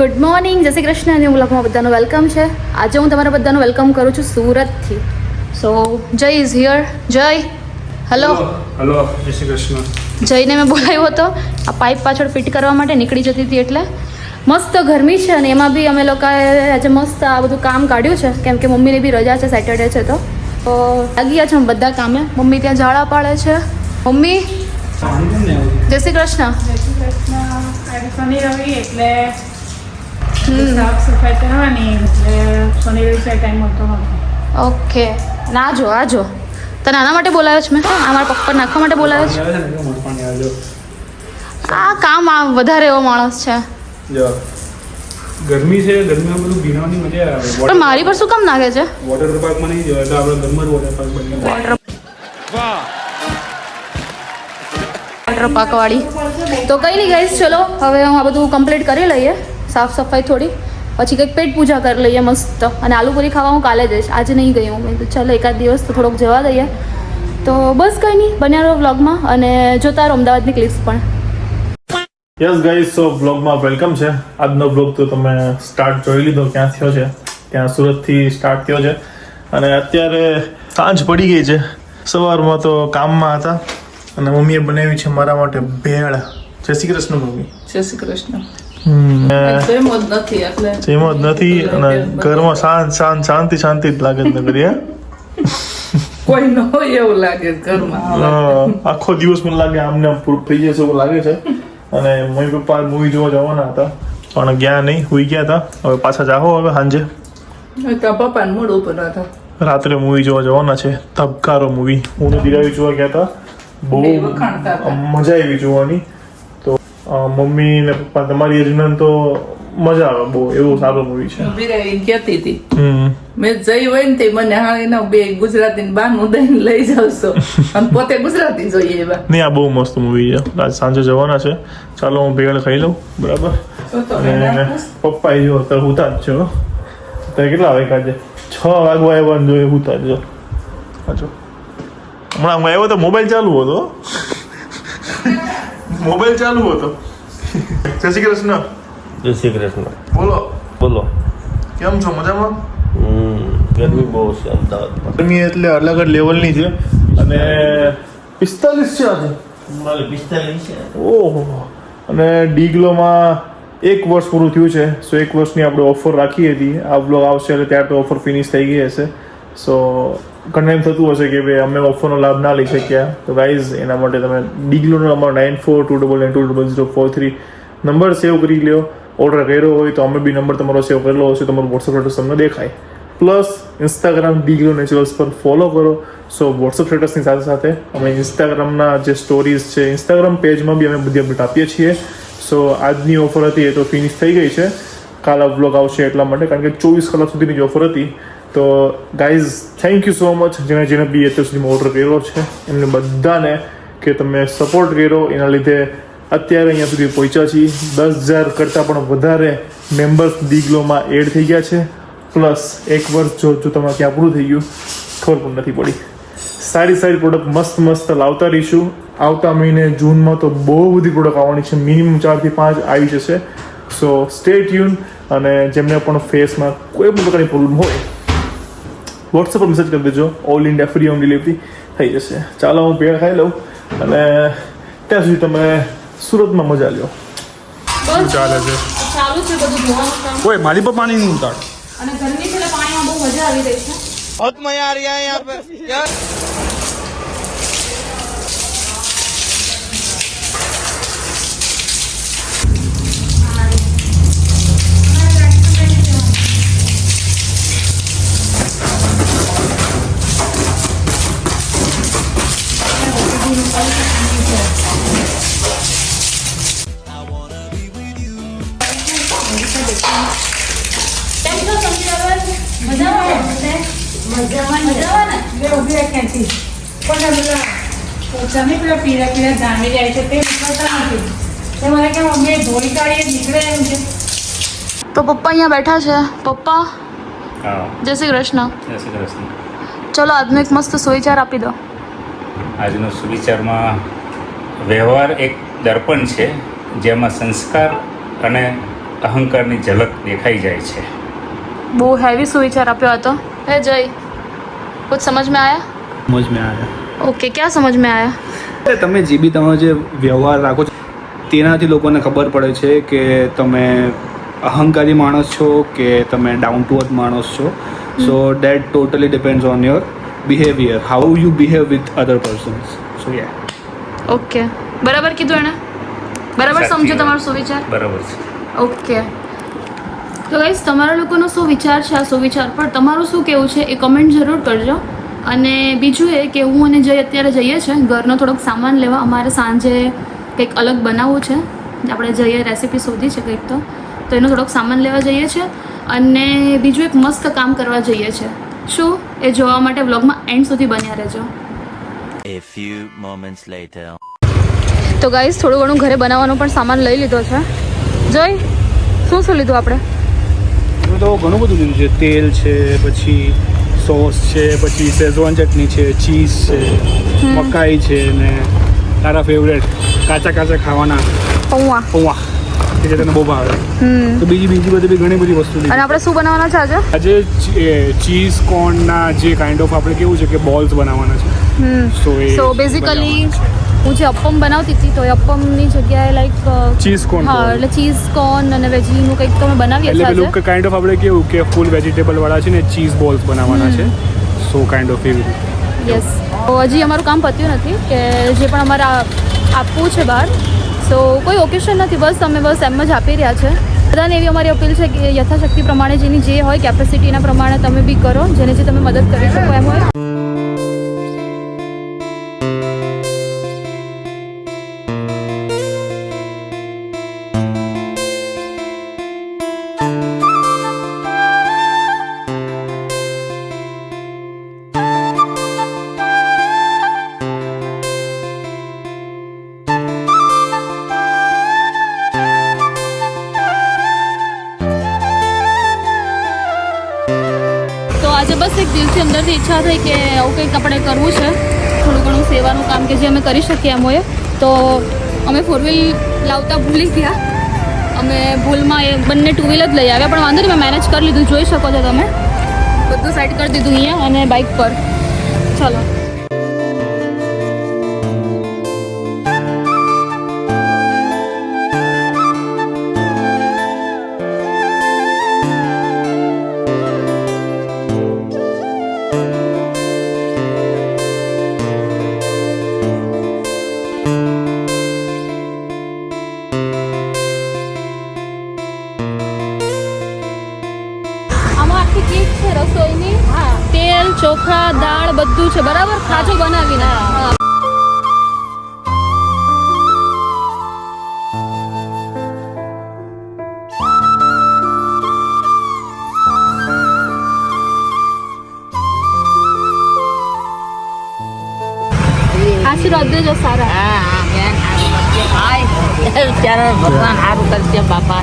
Good morning, જય શ્રી કૃષ્ણ અને વ્લોગમાં બધાનું વેલકમ છે. આજે હું તમારા બધાનું વેલકમ કરું છું સુરતથી. સો જય ઇઝ હિયર. જય હેલો હેલો, જય શ્રી કૃષ્ણ. જયને મેં બોલાવ્યો હતો આ પાઇપ પાછળ ફિટ કરવા માટે, નીકળી જતી હતી એટલે. મસ્ત ગરમી છે અને એમાં બી અમે લોકોએ આજે મસ્ત આ બધું કામ કાઢ્યું છે કેમ કે મમ્મીની બી રજા છે, સેટરડે છે તો લાગી ગયા છે અમે બધા કામે. મમ્મી ત્યાં ઝાડા પાડે છે. મમ્મી જય શ્રી કૃષ્ણ. શનિ રવિ એટલે સાફ સફાઈ કરવાની, એટલે શનિ રવિ ટાઈમ મળતો નથી. ઓકે, ના જો આજો તને આના માટે બોલાવ્યો છે મેં, આ મારા પગ પર નાખવા માટે બોલાવ્યો છે. આ કામ આ વધારે એવો માણસ છે. જો ગરમી છે, ગરમીમાં બધું ભીનાવાની મજા આવે. પણ મારી પર શું કામ નાખે છે? વોટર પાર્કમાં નહીં જવાય, એટલે આપણે ઘરમાં જ વોટર પાર્ક બની વોટર પાર્ક વાળી તો કંઈ નહીં ગાઈસ, ચલો હવે હું આ બધું કમ્પ્લીટ કરી લઈએ, સાફ સફાઈ થોડી, પછી કંઈક પેટ પૂજા કરી લઈએ મસ્ત. અને આલુપુરી ખાવા હું કાલે જઈશ, આજે નહીં ગઈ હું. તો ચાલો એકાદ દિવસ તો થોડોક જવા દઈએ. તો બસ કંઈ નહીં, બન્યા રહો વ્લોગમાં અને જોતા રહો અમદાવાદની ક્લિપ્સ પણ. યસ ગાઈઝ, સો બ્લોગમાં વેલકમ છે. આજનો બ્લોગ તો તમે સ્ટાર્ટ જોઈ લીધો ક્યાં થયો છે. ત્યાં સુરતથી સ્ટાર્ટ થયો છે અને અત્યારે સાંજ પડી ગઈ છે. સવારમાં તો કામમાં હતા અને મમ્મીએ બનાવી છે મારા માટે ભેળ. જય શ્રી કૃષ્ણ મમ્મી. જય શ્રી કૃષ્ણ. જેમ જ નથી અને ઘરમાં શાંતિ જ લાગે જ નથી. કોઈ ન હોય એવું લાગે ઘરમાં. આખો દિવસ મને લાગે આમને આમ પૂરું થઈ જશે એવું લાગે છે. અને મમ્મી પપ્પા મૂવી જોવા જવાના હતા પણ ગયા નહીં, હુઈ ગયા હતા. હવે પાછા જાઓ હવે સાંજે. પપ્પાને મૂડ ઉપર હતા. રાત્રે મૂવી જોવા જવાના છે, ધબકારો મૂવી. હું દિરાવી જોવા ગયા હતા, બહુ મજા આવી જોવાની. તો મમ્મી ને પપ્પા તમારી એજના તો મજા આવે બહુ, એવું સારું મૂવી છે. બિરાવી કહેતી હતી મેં જઈ હોય ને તે મને હા બે ગુજરાતી ને બાનું દઈને લઈ જાવશો અને પોતે ગુજરાતી જોઈએ એવા. નહીં, આ બહુ મસ્ત મૂવી છે. આજ સાંજે જવાના છે. ચાલો હું ભેળ ખાઈ લઉં, બરાબર. અને પપ્પા જો અત્યારે હુતા જ છો. અત્યારે કેટલા વાગ્યા છે? 6 વાગવા આવ્યા જોઈએ, હુતા જ જો. હમણાં હું આવ્યો તો મોબાઈલ ચાલુ હતો. મોબાઈલ ચાલુ હતો. જય શ્રી કૃષ્ણ. જય શ્રી કૃષ્ણ. બોલો બોલો. કેમ છો? મજામાં? ગરમી બહુ છે અમદાવાદમાં. ગરમી એટલે અલગ જ લેવલની છે. અને 45 છે આજે. 45 છે. ઓહો. અને ડીગ્લોમાં 1 વર્ષ પૂરું થયું છે. સો 1 વર્ષની આપણે ઓફર રાખી હતી. આ બ્લોગ આવશે એટલે ત્યારે તો ઓફર ફિનિશ થઈ ગઈ હશે. સો ઘણા એમ થતું હશે કે ભાઈ અમે ઓફરનો લાભ ના લઈ શક્યા. તો ગાઈઝ એના માટે તમે ડીગ્લોનો નંબર 9429920043 નંબર સેવ કરી લ્યો. ઓર્ડર કર્યો હોય તો અમે બી નંબર તમારો સેવ કરેલો હશે, તમારું વોટ્સઅપ સ્ટેટસ તમને દેખાય. પ્લસ ઇન્સ્ટાગ્રામ ડીગ્લો નેચરલ્સ પર ફોલો કરો. સો વોટ્સઅપ સ્ટેટસની સાથે સાથે અમે ઇન્સ્ટાગ્રામના જે સ્ટોરીઝ છે, ઇન્સ્ટાગ્રામ પેજમાં બી અમે બધી અપડેટ આપીએ છીએ. સો આજની ઓફર હતી એ તો ફિનિશ થઈ ગઈ છે. કાલ આ વ્લોગ આવશે એટલા માટે, કારણ કે 24 કલાક સુધીની જ ઓફર હતી. તો guys thank you so much જેને બી અત્યાર સુધીમાં ઓર્ડર કર્યો છે એમને બધાને, કે તમે સપોર્ટ કર્યો એના લીધે અત્યારે અહીંયા સુધી પહોંચ્યા છીએ. 10,000 કરતાં પણ વધારે મેમ્બર્સ ડીગ્લોમાં એડ થઈ ગયા છે. પ્લસ 1 વર્ષ જો તમારે ત્યાં પૂરું થઈ ગયું, ખબર પણ નથી પડી. સારી પ્રોડક્ટ મસ્ત લાવતા રહીશું. આવતા મહિને જૂનમાં તો બહુ બધી પ્રોડક્ટ આવવાની છે, મિનિમમ 4 થી 5 આવી જશે. સો સ્ટે ટ્યુન. અને જેમને પણ ફેસમાં કોઈ પણ પ્રકારની પ્રોબ્લેમ હોય વોટ્સઅપ પર મેસેજ કરી દેજો. All India free home delivery થઈ જશે. ચાલો હું ભેળ ખાઈ લઉં અને ત્યાં સુધી તમે સુરતમાં મજા લ્યો. શું ચાલે છે? ચાલુ છે બધું ધોવાનું કામ. કોઈ મારી પર પાણી નહીં ઉતાર. અને ગરમી છે એટલે પાણીમાં બહુ મજા આવી રહી છે. बहुत मजा आ रहा है यहाँ पे. તમે પેલા પીળા જામી જાય છે તે નીકળતા નથી. તે મને કેમ અમે ધોઈ કાઢીએ નીકળે એમ છે. તો પપ્પા અહીંયા બેઠા છે. પપ્પા જય શ્રી કૃષ્ણ. જય શ્રી કૃષ્ણ. ચલો આજનો એક મસ્ત સુવિચાર આપી દો. આજનો સુવિચારમાં વ્યવહાર એક દર્પણ છે જેમાં સંસ્કાર અને અહંકારની ઝલક દેખાઈ જાય છે. બહુ હેવી સુવિચાર આપ્યો હતો. હે જય, कुछ समझ में आया? સમજ મેં આવ્યા. ओके, क्या समझ में आया? તમે જે બી તમારો જે વ્યવહાર રાખો છો તેનાથી લોકોને ખબર પડે છે કે તમે અહંકારી માણસ છો કે તમે ડાઉન ટુ અર્થ માણસ છો. So that totally depends on your behaviour, how you behave with other persons. So yeah. Okay, બરાબર કીધું એણે? બરાબર સાચી સમજો વાત. તમારો સુવિચાર? બરાબર છે. ઓકે, તો ગાઈસ તમારા લોકોનો શું વિચાર છે આ સુવિચાર પર? તમારું શું કહેવું છે એ કમેન્ટ જરૂર કરજો. અને બીજું એ કે હું અને જય અત્યારે જઈએ છીએ ઘરનો થોડોક સામાન લેવા. અમારે સાંજે કંઈક અલગ બનાવવું છે. આપણે જઈએ રેસીપી શોધી છે કંઈક, તો એનો થોડોક સામાન લેવા જઈએ છીએ. અને બીજું એક મસ્ત કામ કરવા જઈએ છીએ. શું એ જોવા માટે વ્લોગમાં એન્ડ સુધી બન્યા રહેજો. A few moments later. તો ગાઈસ થોડું ઘણું ઘરે બનાવવાનો પણ સામાન લઈ લીધો છે. જોઈ શું શું લીધું આપણે? તો ઘણું બધું લીધું છે. તેલ છે, પછી સોસ છે, પછી શેઝવાન ચટણી છે, ચીઝ છે, મકાઈ છે ને તારા ફેવરેટ કાચા કાચા ખાવાના પૌવા. પૌવા કે જે તને બહુ ભાવે. તો બીજી બધી ઘણી બધી વસ્તુ અને લીધી. આપણે શું બનાવવાના છે આજે? આજે ચીઝ કોર્નના જે કાઇન્ડ ઓફ આપણે કેવું છે કે બોલ્સ બનાવવાના છે. સો બેઝિકલી હું જે અપ્પમ બનાવતી હતી તો એ અપ્પમની જગ્યાએ લાઈક ચીઝ કોર્ન. હા, એટલે ચીઝ કોર્ન અને વેજીનું કંઈક તો અમે બનાવીએ એટલે છીએ પેલું આજે. કાઇન્ડ ઓફ આપણે કેવું કે ફૂલ વેજીટેબલ વાળા છે ને ચીઝ બોલ્સ બનાવવાના છે. સો કાઇન્ડ ઓફ એવી રીતે. યસ, તો હજી અમારું કામ પત્યું નથી કે જે પણ અમારે આપવું છે બહાર. સો કોઈ ઓકેશન નથી, બસ અમે બસ એમ જ આપી રહ્યા છે. બધાને એવી અમારી અપીલ છે કે યથાશક્તિ પ્રમાણે જેની જે હોય કેપેસિટીના પ્રમાણે તમે બી કરો, જેને જે તમે મદદ કરી શકો એમ હોય. આજે બસ એક દિલથી અંદરથી ઈચ્છા થઈ કે આવું કંઈક આપણે કરવું છે, થોડું ઘણું સેવાનું કામ કે જે અમે કરી શકીએ એમ હોય. તો અમે ફોર વ્હીલ લાવતા ભૂલી ગયા. અમે ભૂલમાં એ બંને ટુ વ્હીલ જ લઈ આવ્યા, પણ વાંધો નહીં, મેં મેનેજ કરી લીધું. જોઈ શકો છો તમે, બધું સેટ કરી દીધું અહીંયા અને બાઇક પર. ચાલો. રસોઈની તેલ, ચોખા, દાળ બધું છે બરાબર, ખાજો બનાવીને. આશીર્વાદ દેજો સારા. ભગવાન સારું કરશે બાપા.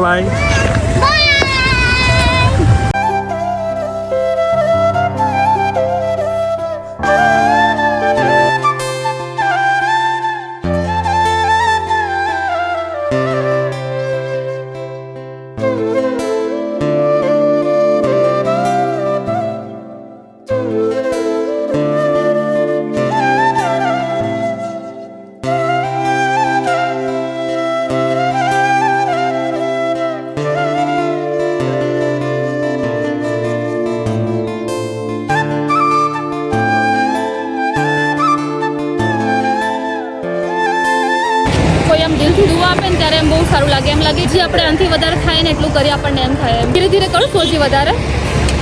બાય. દિલથી દુઆ આપે ને ત્યારે એમ બહુ સારું લાગે. એમ લાગે જે આપણે આનાથી વધારે થાય ને એટલું કરીએ આપણને એમ થાય. ધીરે ધીરે કરશો હજી વધારે.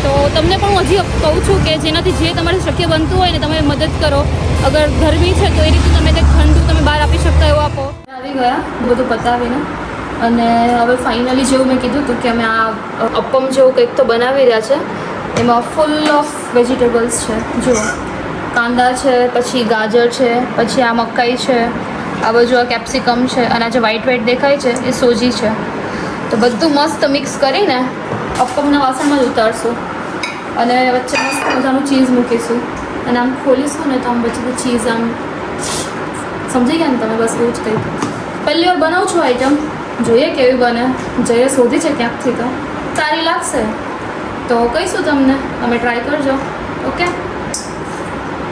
તો તમને પણ હું હજી કહું છું કે જેનાથી જે તમારે શક્ય બનતું હોય ને તમે મદદ કરો. અગર ગરમી છે તો એ રીતે તમે કંઈક ઠંડુ તમે બહાર આપી શકતા એવું આપો. આવી ગયા બધું પતાવીને, અને હવે ફાઇનલી જેવું મેં કીધું હતું કે અમે આ અપ્પમ જેવું કંઈક તો બનાવી રહ્યા છે. એમાં ફૂલ ઓફ વેજીટેબલ્સ છે. જુઓ, કાંદા છે, પછી ગાજર છે, પછી આ મકાઈ છે, આ બાજુ આ કેપ્સિકમ છે, અને આ જે વ્હાઈટ વ્હાઈટ દેખાય છે એ સોજી છે. તો બધું મસ્ત મિક્સ કરીને અપ્પમના વાસણમાં જ ઉતારશું અને વચ્ચે મસ્ત મજાનું ચીઝ મૂકીશું અને આમ ખોલીશું ને તો આમ પછી ચીઝ આમ સમજી ગયા ને તમે? બસ એવું જ કંઈક. પહેલી વાર બનાવું છું આઈટમ, જોઈએ કેવી બને. જઈએ શોધી છે ક્યાંકથી, તો સારી લાગશે તો કહીશું તમને, તમે ટ્રાય કરજો. ઓકે,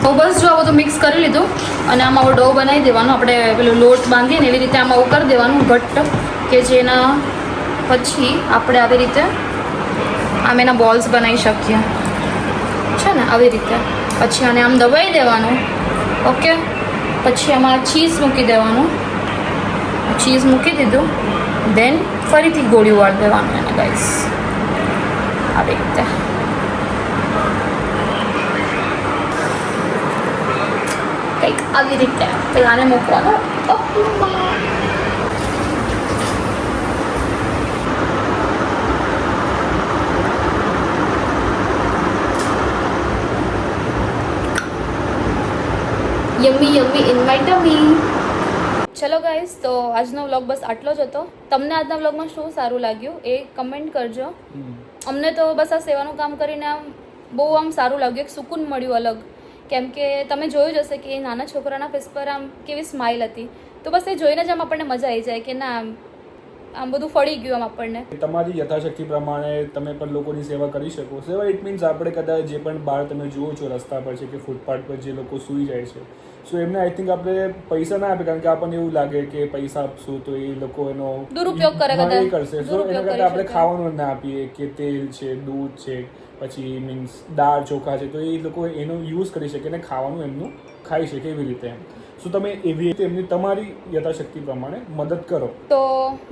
તો બસ જો આ બધું મિક્સ કરી લીધું અને આમાં આવો ડો બનાવી દેવાનો. આપણે પેલું લોટ બાંધીએ ને એવી રીતે આમાં આવું કરી દેવાનું ઘટ્ટ, કે જેના પછી આપણે આવી રીતે આમ એના બોલ્સ બનાવી શકીએ છે ને, આવી રીતે. પછી આને આમ દબાવી દેવાનું. ઓકે, પછી આમાં ચીઝ મૂકી દેવાનું. ચીઝ મૂકી દીધું, દેન ફરીથી ગોળીઓ વાળી દેવાનું એને ગાઈસ, આવી રીતે. કંઈક આવી રીતે પહેલાં આને મૂકવાનું. Yummy yummy in my ટમી. ચલો ગાઈસ, તો આજનો વ્લોગ બસ આટલો જ હતો. તમને આજના વ્લોગમાં શું સારું લાગ્યું એ કમેન્ટ કરજો. અમને તો બસ આ સેવાનું કામ કરીને આમ બહુ આમ સારું લાગ્યું, એક સુકૂન મળ્યું અલગ. કેમ કે તમે જોયું જ હશે કે નાના છોકરાના ફેસ પર આમ કેવી સ્માઇલ હતી. તો બસ એ જોઈને જ આમ આપણને મજા આવી જાય કે ના આમ બધું ફળી ગયું આમ આપણને. તમારી યથાશક્તિ પ્રમાણે તમે પણ લોકોની સેવા કરી શકો. સેવા ઇટ મીન્સ આપણે કદાચ જે પણ બહાર તમે જુઓ છો રસ્તા પર છે કે ફૂટપાથ પર જે લોકો સૂઈ જાય છે, સો એમને આઈ થિંક આપણે પૈસા ના આપે, કારણ કે આપણને એવું લાગે કે પૈસા આપશું તો એ લોકો એનો દુરુપયોગ કરે, કરશે. સો એના કરતાં આપણે ખાવાનું ના આપીએ કે તેલ છે, દૂધ છે, પછી મીન્સ દાળ ચોખા છે, તો એ લોકો એનો યુઝ કરી શકે અને ખાવાનું એમનું ખાઈ શકે એવી રીતે. સો તમે એવી રીતે એમની તમારી યથાશક્તિ પ્રમાણે મદદ કરો. તો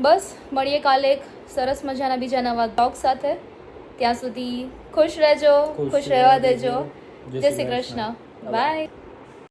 બસ મળીએ કાલે એક સરસ મજાના બીજા નવા બ્લોગ સાથે. ત્યાં સુધી ખુશ રહેજો, ખુશ રહેવા દેજો. જય શ્રી કૃષ્ણ. બાય.